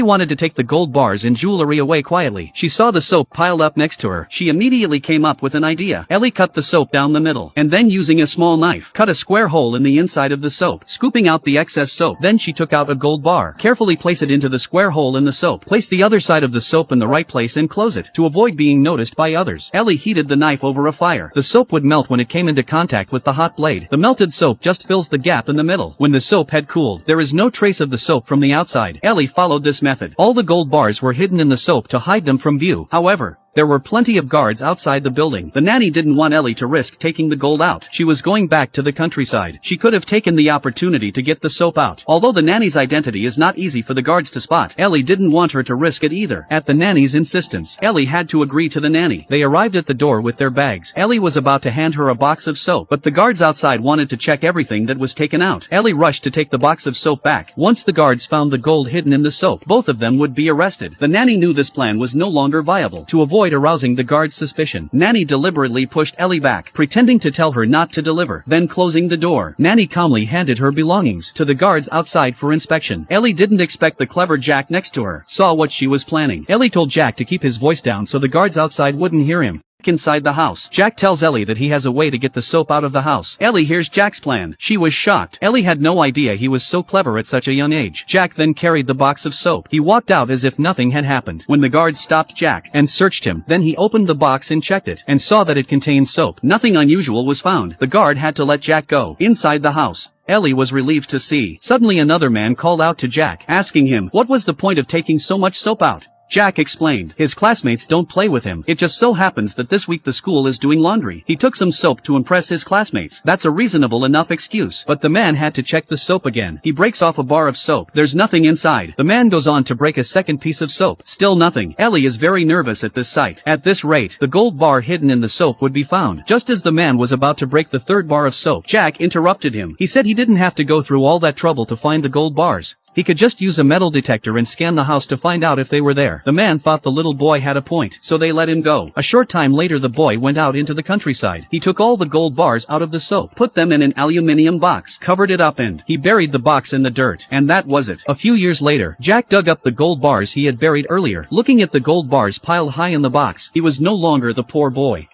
wanted to take the gold bars and jewelry away quietly. She saw the soap piled up next to her. She immediately came up with an idea. Ellie cut the soap down the middle, and then using a small knife, cut a square hole in the inside of the soap, scooping out the excess soap. Then she took out a gold bar, carefully place it into the square hole in the soap, place the other side of the soap in the right place and close it, to avoid being noticed by others. Ellie heated the knife over a fire. The soap would melt when it came into contact with the hot blade. The melted soap just fills the gap in the middle. When the soap had cooled, there is no trace of the soap from the outside. Ellie followed this method. All the gold bars were hidden in the soap to hide them from view. However, there were plenty of guards outside the building. The nanny didn't want Ellie to risk taking the gold out. She was going back to the countryside. She could have taken the opportunity to get the soap out. Although the nanny's identity is not easy for the guards to spot, Ellie didn't want her to risk it either. At the nanny's insistence, Ellie had to agree to the nanny. They arrived at the door with their bags. Ellie was about to hand her a box of soap, but the guards outside wanted to check everything that was taken out. Ellie rushed to take the box of soap back. Once the guards found the gold hidden in the soap, both of them would be arrested. The nanny knew this plan was no longer viable. To avoid arousing the guards' suspicion, Nanny deliberately pushed Ellie back, pretending to tell her not to deliver. Then closing the door, Nanny calmly handed her belongings to the guards outside for inspection. Ellie didn't expect the clever Jack next to her saw what she was planning. Ellie told Jack to keep his voice down so the guards outside wouldn't hear him. Inside the house, Jack tells Ellie that he has a way to get the soap out of the house. Ellie hears Jack's plan. She was shocked. Ellie had no idea he was so clever at such a young age. Jack then carried the box of soap. He walked out as if nothing had happened. When the guards stopped Jack and searched him, then he opened the box and checked it, and saw that it contained soap. Nothing unusual was found. The guard had to let Jack go. Inside the house, Ellie was relieved to see. Suddenly another man called out to Jack, asking him, what was the point of taking so much soap out? Jack explained, his classmates don't play with him. It just so happens that this week the school is doing laundry. He took some soap to impress his classmates. That's a reasonable enough excuse. But the man had to check the soap again. He breaks off a bar of soap. There's nothing inside. The man goes on to break a second piece of soap. Still nothing. Ellie is very nervous at this sight. At this rate, the gold bar hidden in the soap would be found. Just as the man was about to break the third bar of soap, Jack interrupted him. He said he didn't have to go through all that trouble to find the gold bars. He could just use a metal detector and scan the house to find out if they were there. The man thought the little boy had a point, so they let him go. A short time later the boy went out into the countryside. He took all the gold bars out of the soap, put them in an aluminum box, covered it up and he buried the box in the dirt. And that was it. A few years later, Jack dug up the gold bars he had buried earlier. Looking at the gold bars piled high in the box, he was no longer the poor boy.